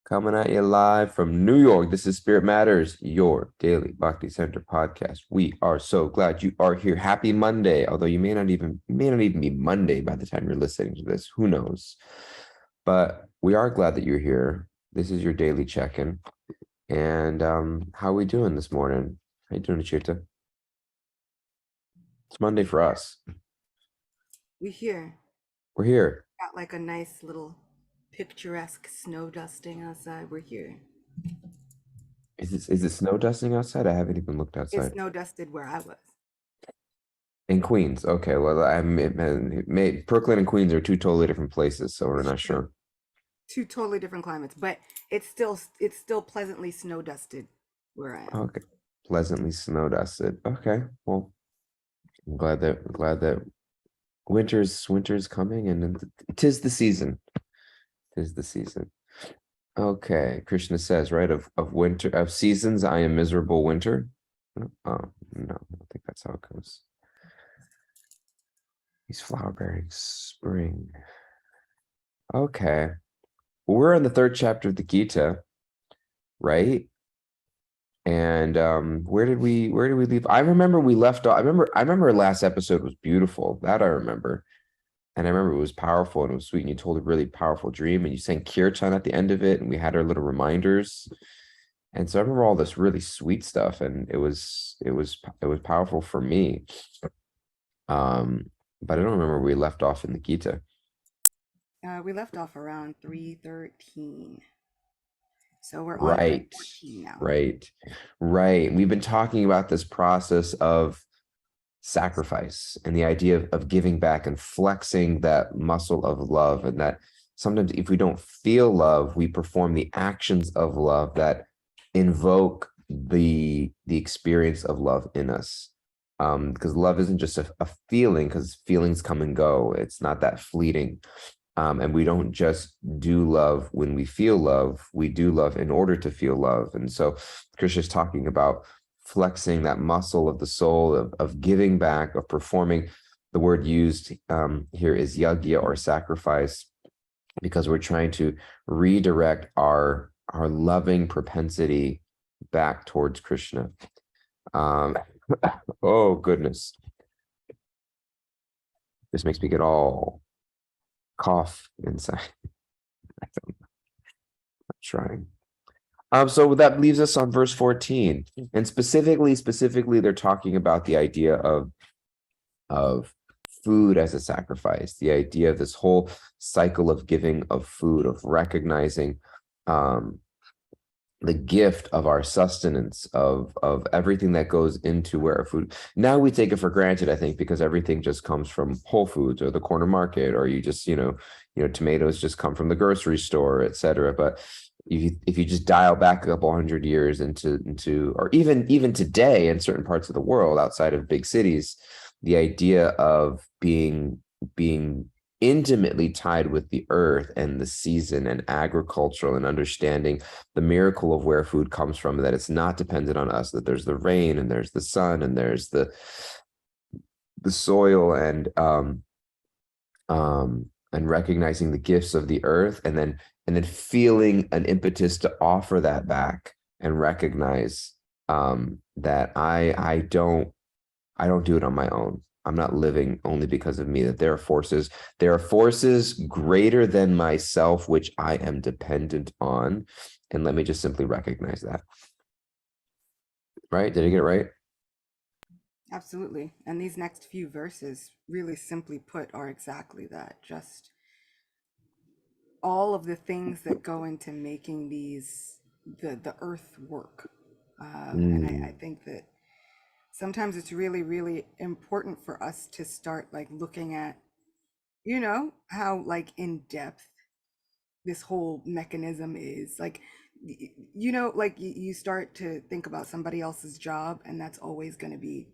Coming at you live from New York. This is Spirit Matters, your daily Bhakti Center podcast. We are so glad you are here. Happy Monday, although you may not even be Monday by the time you're listening to this. Who knows? But we are glad that you're here. This is your daily check-in. And how are we doing this morning? How you doing, Chita? It's Monday for us. We here We're here. got like a nice little picturesque snow dusting outside. We're here. Is it snow dusting outside? I haven't even looked It outside. snow dusted where I was. In Queens. Okay, well, Brooklyn and Queens are two totally different places, so we're It's not true. sure. Two totally different climates, but it's still pleasantly snow dusted where I am. Okay, pleasantly snow dusted. Okay, well, I'm glad that winter's coming, and tis the season. Tis the season. Okay, Krishna says, right, of winter, of seasons, I am miserable winter. Oh, no, I don't think that's how it goes. He's flower bearing spring. Okay. We're in the third chapter of the Gita, right? And where did we leave? I remember we left off. I remember our last episode was beautiful. That I remember. And I remember it was powerful and it was sweet. And you told a really powerful dream and you sang kirtan at the end of it, and we had our little reminders. And so I remember all this really sweet stuff, and it was powerful for me. But I don't remember where we left off in the Gita. We left off around 313, so we're on Right, 314 now. right, right. We've been talking about this process of sacrifice and the idea of giving back and flexing that muscle of love, and that sometimes if we don't feel love, we perform the actions of love that invoke the experience of love in us. Because love isn't just a feeling, because feelings come and go. It's not that fleeting. And we don't just do love when we feel love, we do love in order to feel love. And so Krishna's talking about flexing that muscle of the soul, of giving back, of performing. The word used here is yagya, or sacrifice, because we're trying to redirect our loving propensity back towards Krishna. Um, oh goodness, this makes me get all cough inside. I'm trying. So that leaves us on verse 14. And specifically, they're talking about the idea of food as a sacrifice, the idea of this whole cycle of giving of food, of recognizing um, the gift of our sustenance, of everything that goes into where our food. Now we take it for granted, I think, because everything just comes from Whole Foods or the corner market, or you just, tomatoes just come from the grocery store, etc. But if you just dial back a couple hundred years into or even today in certain parts of the world outside of big cities, the idea of being intimately tied with the earth and the season and agricultural, and understanding the miracle of where food comes from, that it's not dependent on us, that there's the rain and there's the sun and there's the soil, and recognizing the gifts of the earth, and then feeling an impetus to offer that back, and recognize that I don't do it on my own. I'm not living only because of me, that there are forces greater than myself, which I am dependent on. And let me just simply recognize that. Right? Did I get it right? Absolutely. And these next few verses, really simply put, are exactly that. Just all of the things that go into making the earth work. And I Mm, think that sometimes it's really, really important for us to start like looking at, how like in depth this whole mechanism is. Like, like you start to think about somebody else's job, and that's always going to be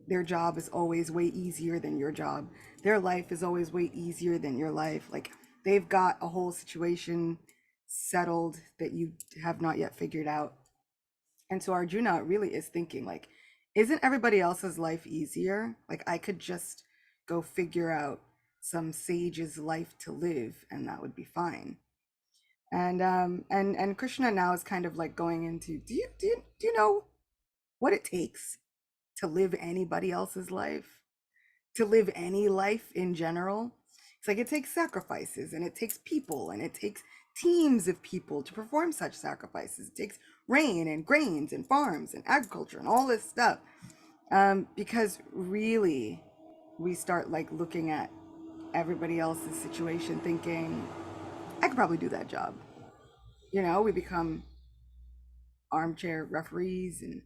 their job is always way easier than your job. Their life is always way easier than your life. Like, they've got a whole situation settled that you have not yet figured out. And so Arjuna really is thinking, like, isn't everybody else's life easier? Like, I could just go figure out some sage's life to live and that would be fine. And Krishna now is kind of like going into, do you know what it takes to live anybody else's life, to live any life in general? It's like it takes sacrifices, and it takes people, and it takes teams of people to perform such sacrifices. It takes rain and grains and farms and agriculture and all this stuff. Because really, we start like looking at everybody else's situation, thinking, I could probably do that job. We become armchair referees and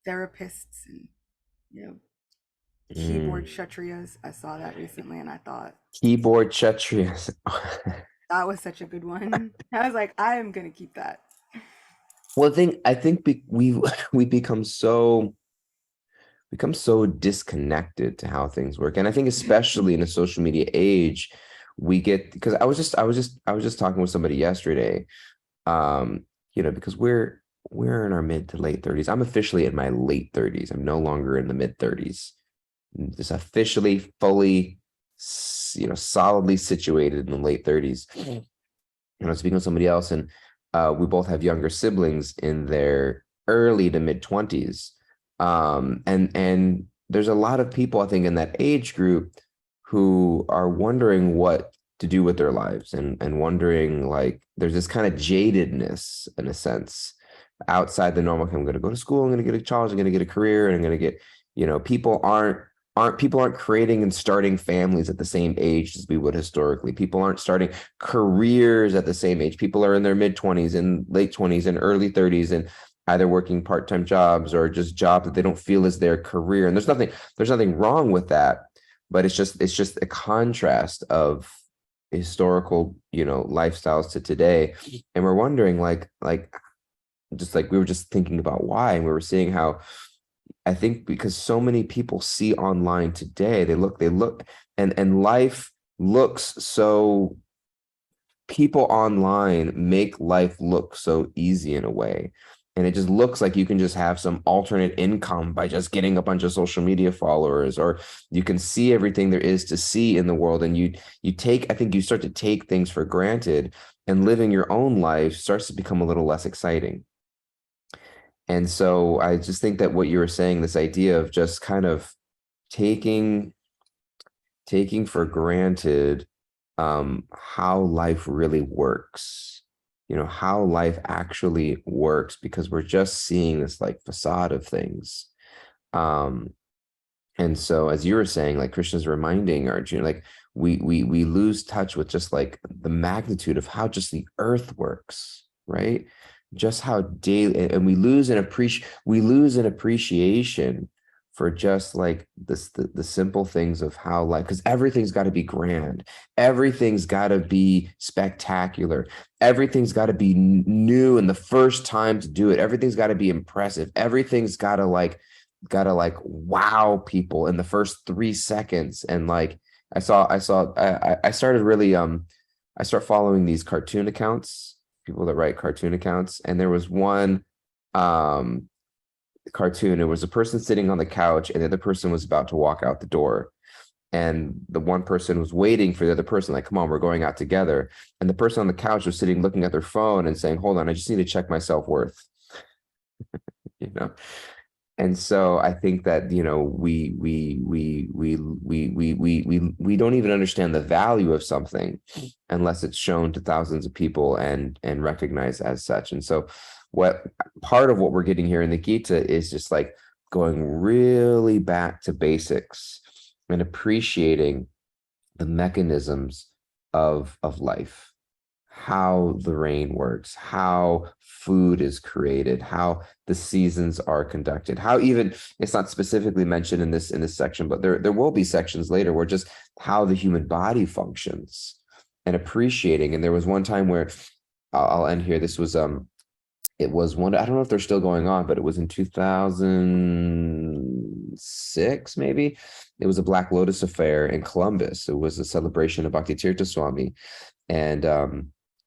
therapists and, you know, keyboard Mm. kshatriyas. I saw that recently and I thought Keyboard Kshatriyas. that was such a good one. I was like, I am going to keep that. Well, I think we become so disconnected to how things work, and I think especially in a social media age, we get, because I was just talking with somebody yesterday, because we're in our mid to late 30s. I'm officially in my late 30s. I'm no longer in the mid 30s. Just officially, fully, solidly situated in the late 30s. I was speaking with somebody else, and we both have younger siblings in their early to mid 20s. And there's a lot of people, I think, in that age group who are wondering what to do with their lives, and wondering, like, there's this kind of jadedness in a sense outside the normal. Okay, I'm going to go to school, I'm going to get a college, I'm going to get a career, and I'm going to get, people aren't creating and starting families at the same age as we would historically. People aren't starting careers at the same age. People are in their mid 20s and late 20s and early 30s, and either working part-time jobs or just jobs that they don't feel is their career. And there's nothing wrong with that, but it's just a contrast of historical, lifestyles to today. And we're wondering, like just like we were just thinking about why, and we were seeing how, I think because so many people see online today, they look, and life looks so, people online make life look so easy in a way. And it just looks like you can just have some alternate income by just getting a bunch of social media followers, or you can see everything there is to see in the world. And I think you start to take things for granted, and living your own life starts to become a little less exciting. And so I just think that what you were saying, this idea of just kind of taking taking for granted, how life really works, how life actually works, because we're just seeing this like facade of things. Um, and so, as you were saying, like Krishna's reminding Arjuna, like we lose touch with just like the magnitude of how just the earth works, right? Just how daily, and we lose an appreciation for just like this, the simple things of how life, because everything's got to be grand, everything's got to be spectacular, everything's got to be new, and the first time to do it, everything's got to be impressive, everything's got to like wow people in the first 3 seconds. And like I started really, I start following these cartoon accounts, people that write cartoon accounts. And there was one um cartoon, it was a person sitting on the couch, and the other person was about to walk out the door, and the one person was waiting for the other person, like, come on, we're going out together. And the person on the couch was sitting looking at their phone and saying, hold on, I just need to check my self-worth. you know And so I think that, we don't even understand the value of something unless it's shown to thousands of people and recognized as such. And so what part of what we're getting here in the Gita is just like going really back to basics and appreciating the mechanisms of life, how the rain works, how food is created, how the seasons are conducted, how, even it's not specifically mentioned in this section, but there will be sections later where just how the human body functions, and appreciating. And there was one time where, I'll end here. This was it was one, I don't know if they're still going on, but it was in 2006, maybe. It was a Black Lotus affair in Columbus. It was a celebration of Bhakti Tirtha Swami. And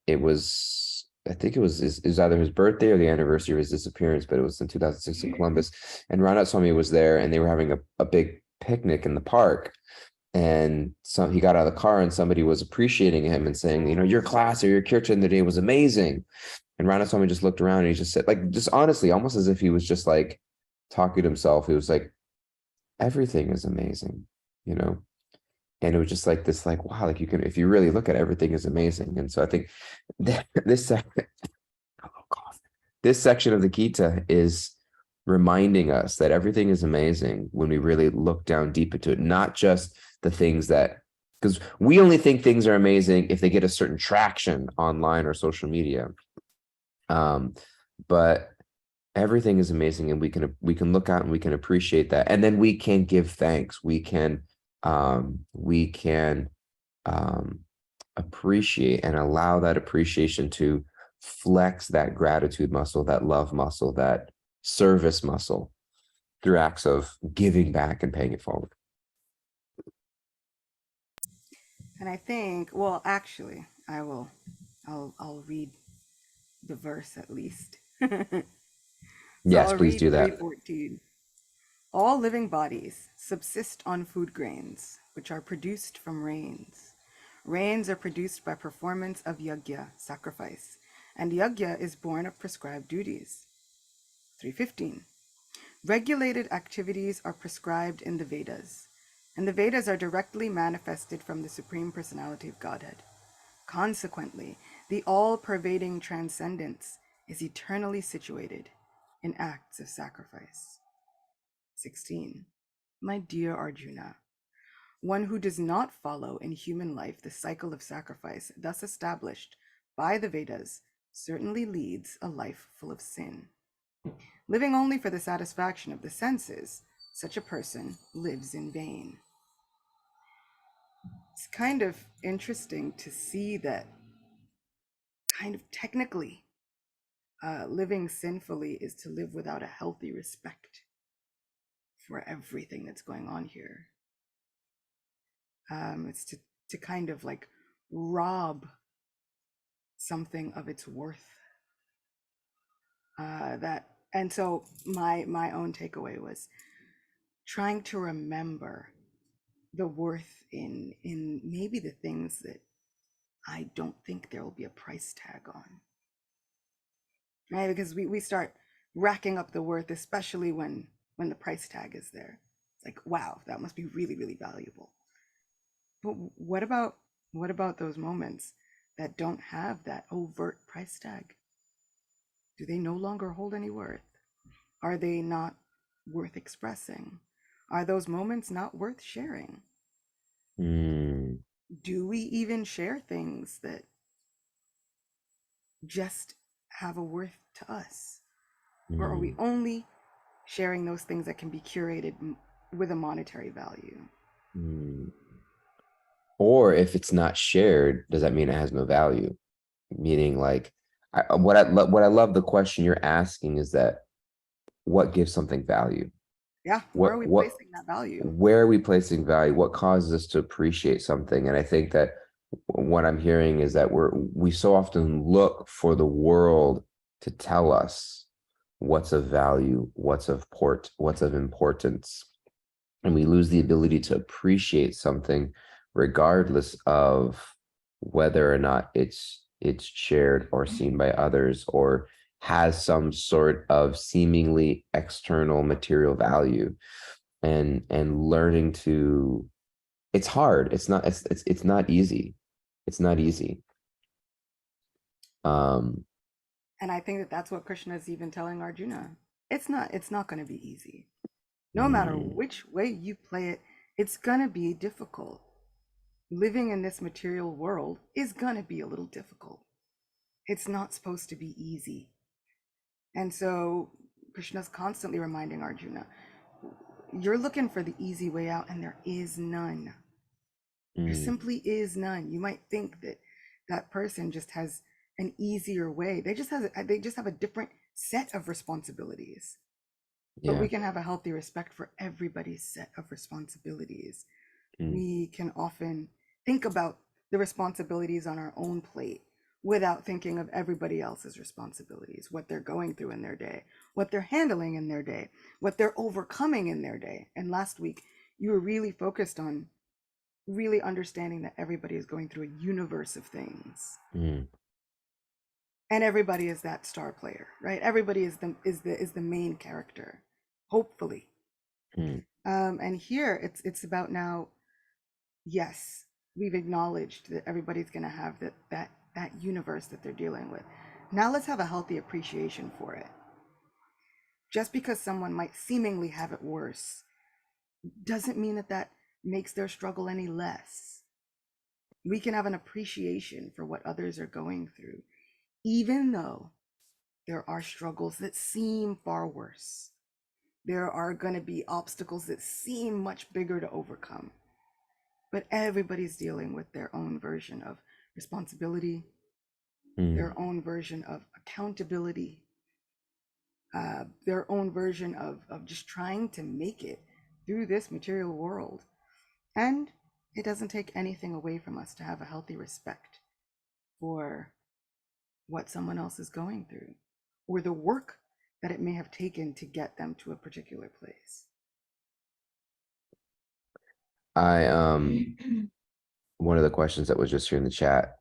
it was, I think it was either his birthday or the anniversary of his disappearance, but it was in 2006 in Columbus. And Ranat Swami was there, and they were having a big picnic in the park. And so he got out of the car and somebody was appreciating him and saying, your class or your kirtan today was amazing. And Ranaswamy just looked around and he just said, like, just honestly, almost as if he was just like talking to himself. He was like, everything is amazing, you know? And it was just like this, like, wow, like you can, if you really look at it, everything is amazing. And so I think this, oh, God. This section of the Gita is reminding us that everything is amazing when we really look down deep into it, not just the things that, because we only think things are amazing if they get a certain traction online or social media. But everything is amazing, and we can look out and we can appreciate that, and then we can give thanks. We can appreciate and allow that appreciation to flex that gratitude muscle, that love muscle, that service muscle through acts of giving back and paying it forward. And I think, well, actually, I'll read the verse at least. So Yes, I'll please read do that. 3:14. All living bodies subsist on food grains, which are produced from rains. Rains are produced by performance of yajna, sacrifice, and yajna is born of prescribed duties. 3:15. Regulated activities are prescribed in the Vedas, and the Vedas are directly manifested from the Supreme Personality of Godhead. Consequently, the all-pervading transcendence is eternally situated in acts of sacrifice. 16. My dear Arjuna, one who does not follow in human life the cycle of sacrifice thus established by the Vedas certainly leads a life full of sin. Living only for the satisfaction of the senses, such a person lives in vain. It's kind of interesting to see that kind of technically living sinfully is to live without a healthy respect for everything that's going on here. It's to kind of like rob something of its worth. And so my own takeaway was trying to remember the worth in maybe the things that I don't think there will be a price tag on. Right? Because we start racking up the worth, especially when the price tag is there. It's like, wow, that must be really, really valuable. But what about those moments that don't have that overt price tag? Do they no longer hold any worth? Are they not worth expressing? Are those moments not worth sharing? Mm, Do we even share things that just have a worth to us? Or are we mm, only sharing those things that can be curated with a monetary value? mm. Or if it's not shared, does that mean it has no value? Meaning, like, what I love the question you're asking is that what gives something value? Yeah, where are we What placing that value? where are we placing value? What causes us to appreciate something? And I think that what I'm hearing is that we so often look for the world to tell us what's of value, what's of importance, and we lose the ability to appreciate something regardless of whether or not it's shared or seen by others or has some sort of seemingly external material value. And learning to, it's hard, it's not easy, it's not easy. um And I think that that's what Krishna is even telling Arjuna. It's not going to be easy. No matter mm, which way you play it, it's going to be difficult. Living in this material world is going to be a little difficult. It's not supposed to be easy. And so Krishna's constantly reminding Arjuna, you're looking for the easy way out, and there is none. There mm, simply is none. You might think that that person just has an easier way. They just have a different set of responsibilities. But yeah. we can have a healthy respect for everybody's set of responsibilities. Mm, We can often think about the responsibilities on our own plate without thinking of everybody else's responsibilities, what they're going through in their day, what they're handling in their day, what they're overcoming in their day. And last week, you were really focused on really understanding that everybody is going through a universe of things. Mm, And everybody is that star player, right? Everybody is the main character, hopefully. mm, And here it's about now, yes, we've acknowledged that everybody's gonna have that universe that they're dealing with. Now let's have a healthy appreciation for it. Just because someone might seemingly have it worse doesn't mean that that makes their struggle any less. We can have an appreciation for what others are going through, even though there are struggles that seem far worse. There are going to be obstacles that seem much bigger to overcome. But everybody's dealing with their own version of responsibility, mm. their own version of accountability, their own version of just trying to make it through this material world. And it doesn't take anything away from us to have a healthy respect for what someone else is going through or the work that it may have taken to get them to a particular place. I one of the questions that was just here in the chat,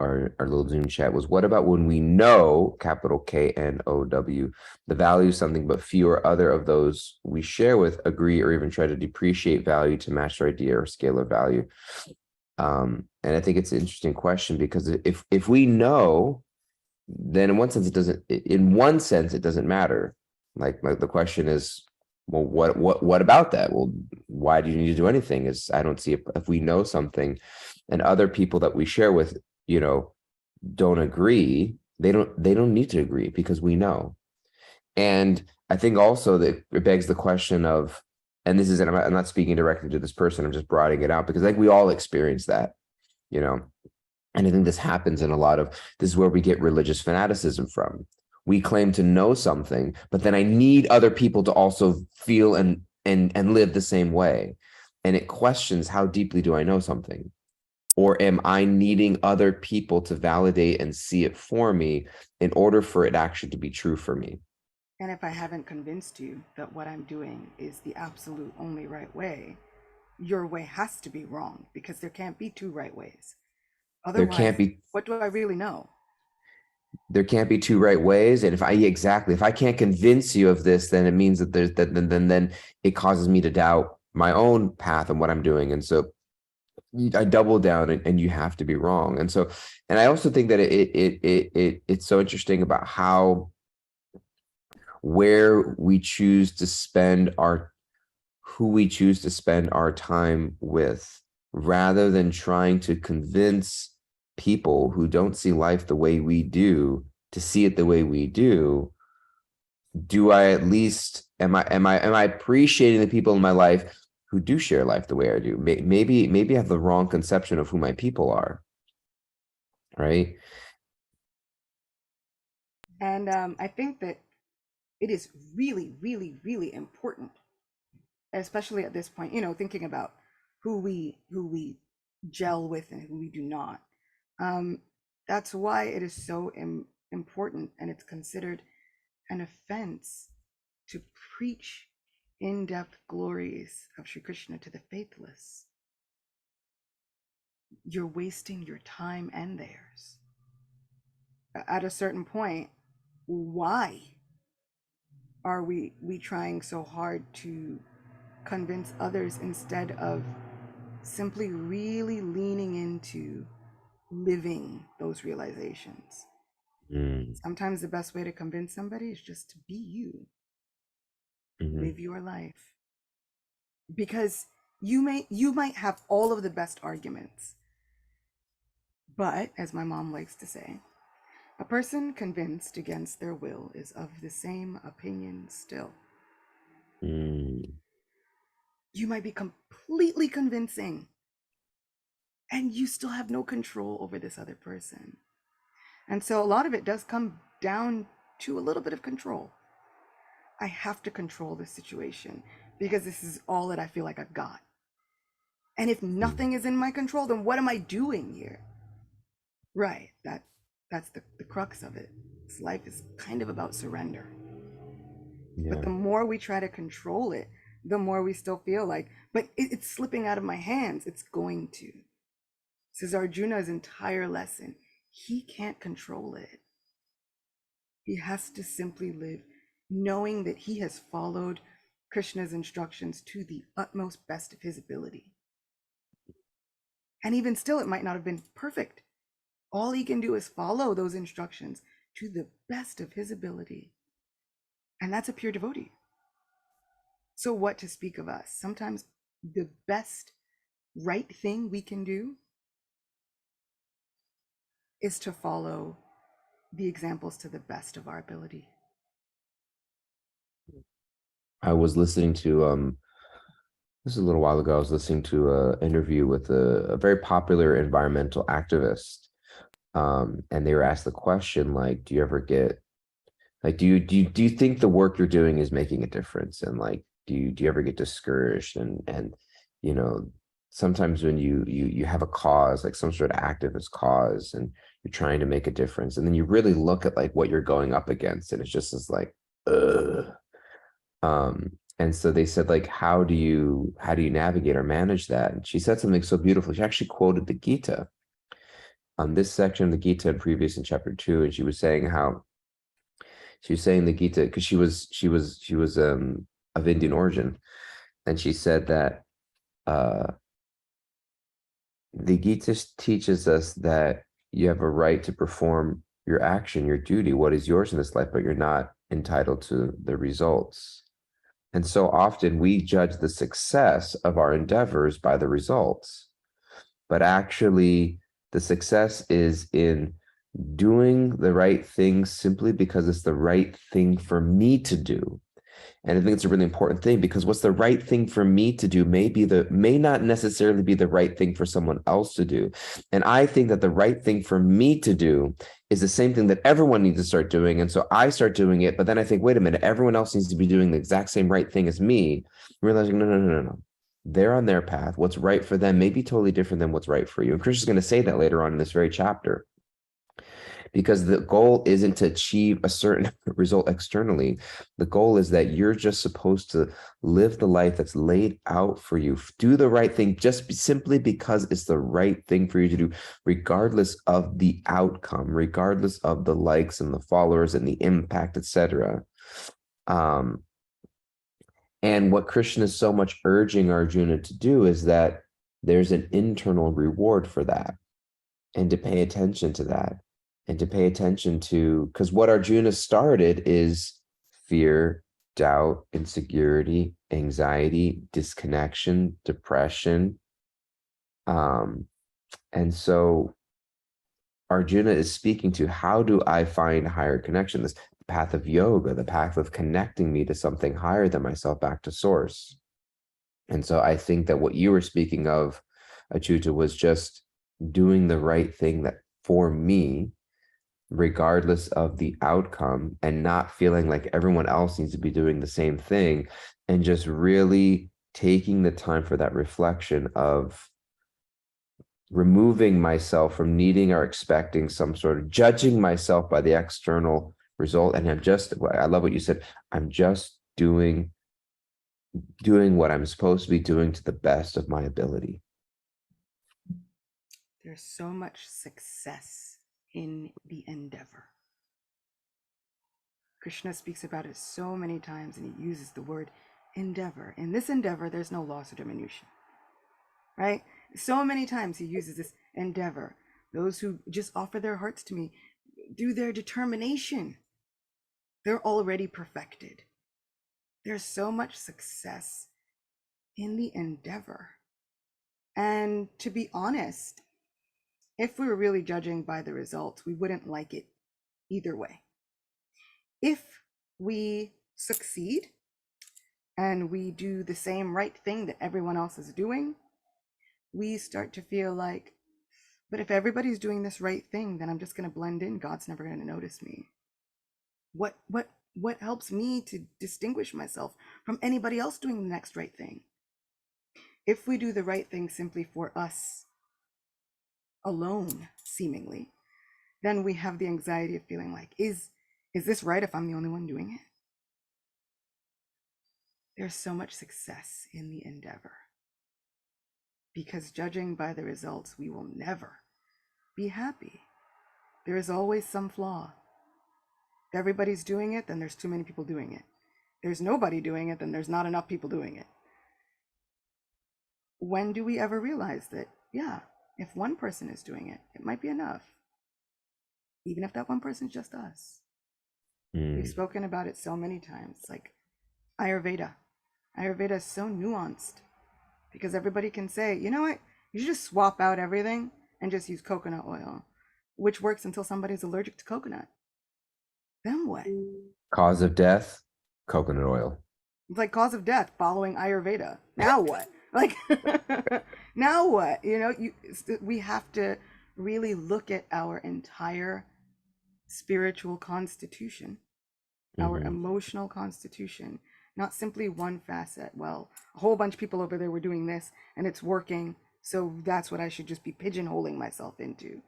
our little Zoom chat, was what about when we know, capital KNOW, the value of something, but fewer other of those we share with agree or even try to depreciate value to match their idea or scale of value? And I think it's an interesting question because if we know, then in one sense it doesn't matter. Like the question is, well, what about that? Well, why do you need to do anything? Is I don't see if we know something and other people that we share with, you know, don't agree, they don't need to agree because we know. And I think also that it begs the question of, and this is, and I'm not speaking directly to this person, I'm just broadening it out because I think we all experience that, you know. And I think this happens in a lot of, this is where we get religious fanaticism from. We claim to know something, but then I need other people to also feel and live the same way. And it questions, how deeply do I know something? Or am I needing other people to validate and see it for me in order for it actually to be true for me? And if I haven't convinced you that what I'm doing is the absolute only right way, your way has to be wrong because there can't be two right ways. There can't Otherwise, be what do I really know? there can't be two right ways. And if I can't convince you of this, then it means that there's that then it causes me to doubt my own path and what I'm doing. And so I double down and you have to be wrong. And so, and I also think that it's so interesting about how, where we choose to spend our, who we choose to spend our time with, rather than trying to convince people who don't see life the way we do to see it the way we do. Do I at least, am I appreciating the people in my life who do share life the way I do? Maybe I have the wrong conception of who my people are, right? And I think that it is really, really, really important, especially at this point, thinking about who we gel with and who we do not. Um, that's why it is so important, and it's considered an offense to preach in-depth glories of Sri Krishna to the faithless. You're wasting your time and theirs. At a certain point, why are we trying so hard to convince others instead of simply really leaning into living those realizations? Mm, Sometimes the best way to convince somebody is just to be you, mhm. live your life. Because you might have all of the best arguments, but as my mom likes to say, a person convinced against their will is of the same opinion still. Mm, You might be completely convincing and you still have no control over this other person. And so a lot of it does come down to a little bit of control. I have to control this situation because this is all that I feel like I've got. And if mm, nothing is in my control, then what am I doing here? Right. That's the crux of it. This life is kind of about surrender. But yeah. the more we try to control it, the more we still feel like but it's slipping out of my hands. It's going to. This is Arjuna's entire lesson. He can't control it. He has to simply live knowing that he has followed Krishna's instructions to the utmost best of his ability. And even still, it might not have been perfect. All he can do is follow those instructions to the best of his ability. And that's a pure devotee. So, what to speak of us? Sometimes the best right thing we can do is to follow the examples to the best of our ability. I was listening to this is a little while ago. I was listening to an interview with a very popular environmental activist, and they were asked the question like, "Do you ever get like do you think the work you're doing is making a difference?" And like, do you ever get discouraged? And you know, sometimes when you have a cause, like some sort of activist cause, and you're trying to make a difference, and then you really look at like what you're going up against, and it's just as like, ugh. And so they said, like, how do you navigate or manage that? And she said something so beautiful. She actually quoted the Gita on this section of the Gita and previous in chapter 2. And she was saying how she was saying the Gita because she was of Indian origin. And she said that uh the Gita teaches us that you have a right to perform your action, your duty, what is yours in this life, but you're not entitled to the results. And so often we judge the success of our endeavors by the results, but actually the success is in doing the right thing simply because it's the right thing for me to do. And I think it's a really important thing because what's the right thing for me to do may not necessarily be the right thing for someone else to do. And I think that the right thing for me to do is the same thing that everyone needs to start doing. And so I start doing it, but then I think, wait a minute, everyone else needs to be doing the exact same right thing as me, realizing, no, no, no, no, no. They're on their path. What's right for them may be totally different than what's right for you. And Krishna's going to say that later on in this very chapter, because the goal isn't to achieve a certain result externally. The goal is that you're just supposed to live the life that's laid out for you. Do the right thing just simply because it's the right thing for you to do, regardless of the outcome, regardless of the likes and the followers and the impact, etc. And what Krishna is so much urging Arjuna to do is that there's an internal reward for that, and to pay attention to that, and to pay attention to, because what Arjuna started is fear, doubt, insecurity, anxiety, disconnection, depression. And so Arjuna is speaking to, how do I find higher connection? This path of yoga, the path of connecting me to something higher than myself, back to source. And so I think that what you were speaking of, Achyuta, was just doing the right thing that for me, regardless of the outcome, and not feeling like everyone else needs to be doing the same thing, and just really taking the time for that reflection of removing myself from needing or expecting some sort of judging myself by the external result. And I love what you said, I'm just doing what I'm supposed to be doing to the best of my ability. There's so much success in the endeavor. Krishna speaks about it so many times, and he uses the word endeavor. In this endeavor, there's no loss or diminution, right? So many times he uses this endeavor. Those who just offer their hearts to me through their determination, they're already perfected. There's so much success in the endeavor. And to be honest, if we were really judging by the results, we wouldn't like it either way. If we succeed and we do the same right thing that everyone else is doing, we start to feel like, but if everybody's doing this right thing, then I'm just going to blend in. God's never going to notice me. What helps me to distinguish myself from anybody else doing the next right thing? If we do the right thing simply for us alone, seemingly, then we have the anxiety of feeling like, is this right if I'm the only one doing it? There's so much success in the endeavor. because judging by the results, we will never be happy. There is always some flaw. If everybody's doing it, then there's too many people doing it. There's nobody doing it, then there's not enough people doing it. When do we ever realize that, yeah, if one person is doing it, it might be enough, even if that one person's just us? We've spoken about it so many times, like Ayurveda. Ayurveda is so nuanced because everybody can say, you know what, you should just swap out everything and just use coconut oil, which works until somebody's allergic to coconut. Then what? Cause of death, coconut oil. It's like cause of death following Ayurveda. Now what? Like, now what? You know, we have to really look at our entire spiritual constitution, our emotional constitution, not simply one facet. Well, a whole bunch of people over there were doing this and it's working, so that's what I should just be pigeonholing myself into.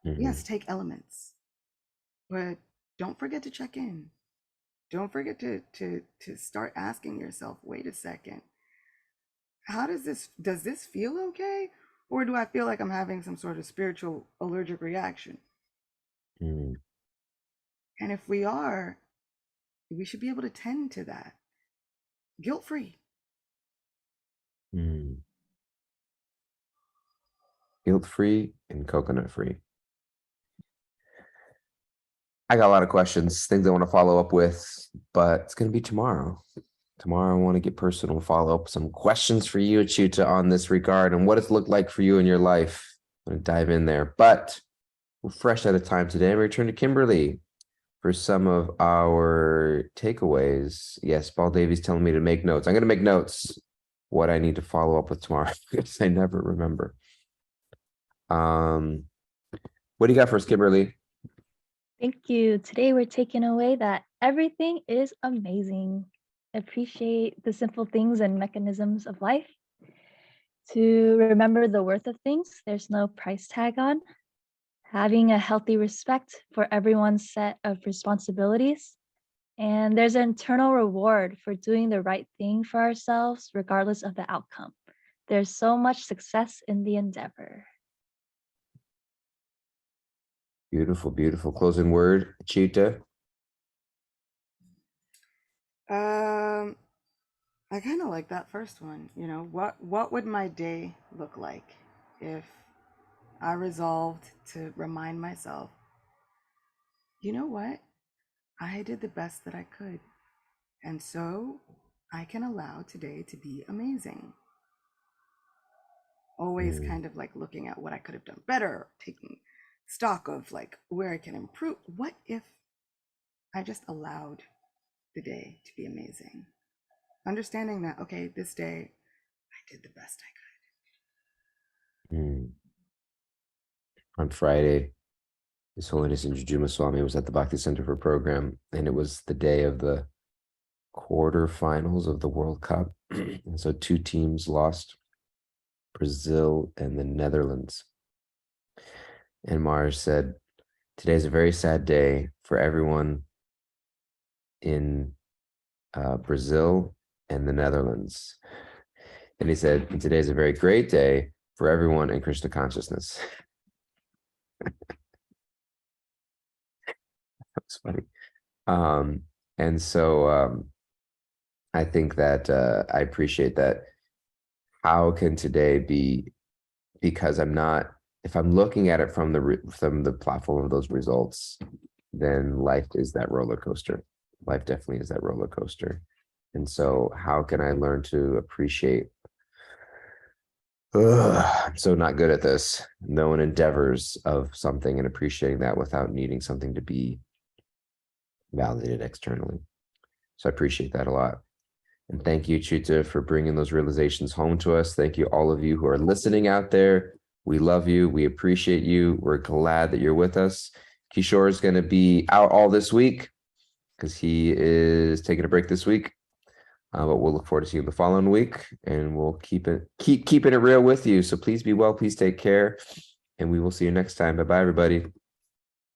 Yes, take elements, but don't forget to check in. Don't forget to start asking yourself, wait a second, how does this feel okay? Or do I feel like I'm having some sort of spiritual allergic reaction? And if we are, we should be able to tend to that guilt-free. Guilt-free and coconut-free. I got a lot of questions, things I want to follow up with, but it's going to be tomorrow. Tomorrow, I want to get personal, follow up some questions for you, Achyuta, on this regard and what it's looked like for you in your life. I'm going to dive in there, but we're fresh out of time today. We return to Kimberly for some of our takeaways. Yes, Paul Davies telling me to make notes. I'm going to make notes what I need to follow up with tomorrow because I never remember. What do you got for us, Kimberly? Thank you. Today we're taking away that everything is amazing. Appreciate the simple things and mechanisms of life. To remember the worth of things there's no price tag on. Having a healthy respect for everyone's set of responsibilities. And there's an internal reward for doing the right thing for ourselves, regardless of the outcome. There's so much success in the endeavor. Beautiful, beautiful. Closing word, Achyuta. I kind of like that first one. You know, what would my day look like if I resolved to remind myself, you know what? I did the best that I could. And so I can allow today to be amazing. Always kind of like looking at what I could have done better, taking stock of like where I can improve. What if I just allowed the day to be amazing? Understanding that, okay, this day I did the best I could. On Friday, His Holiness Indrajuma Swami was at the Bhakti Center for Program, and it was the day of the quarterfinals of the World Cup. And so 2 teams lost, Brazil and the Netherlands. And Mars said, today's a very sad day for everyone in Brazil and the Netherlands. And he said, today's a very great day for everyone in Krishna consciousness. That's funny. And so I think that I appreciate that. How can today be, because if I'm looking at it from the platform of those results, then life is that roller coaster. Life definitely is that roller coaster. And so how can I learn to appreciate, I'm so not good at this, known endeavors of something and appreciating that without needing something to be validated externally. So I appreciate that a lot. And thank you, Achyuta, for bringing those realizations home to us. Thank you, all of you who are listening out there. We love you. We appreciate you. We're glad that you're with us. Kishore is going to be out all this week because he is taking a break this week. But we'll look forward to seeing you the following week, and we'll keep keeping it real with you. So please be well, please take care, and we will see you next time. Bye-bye, everybody.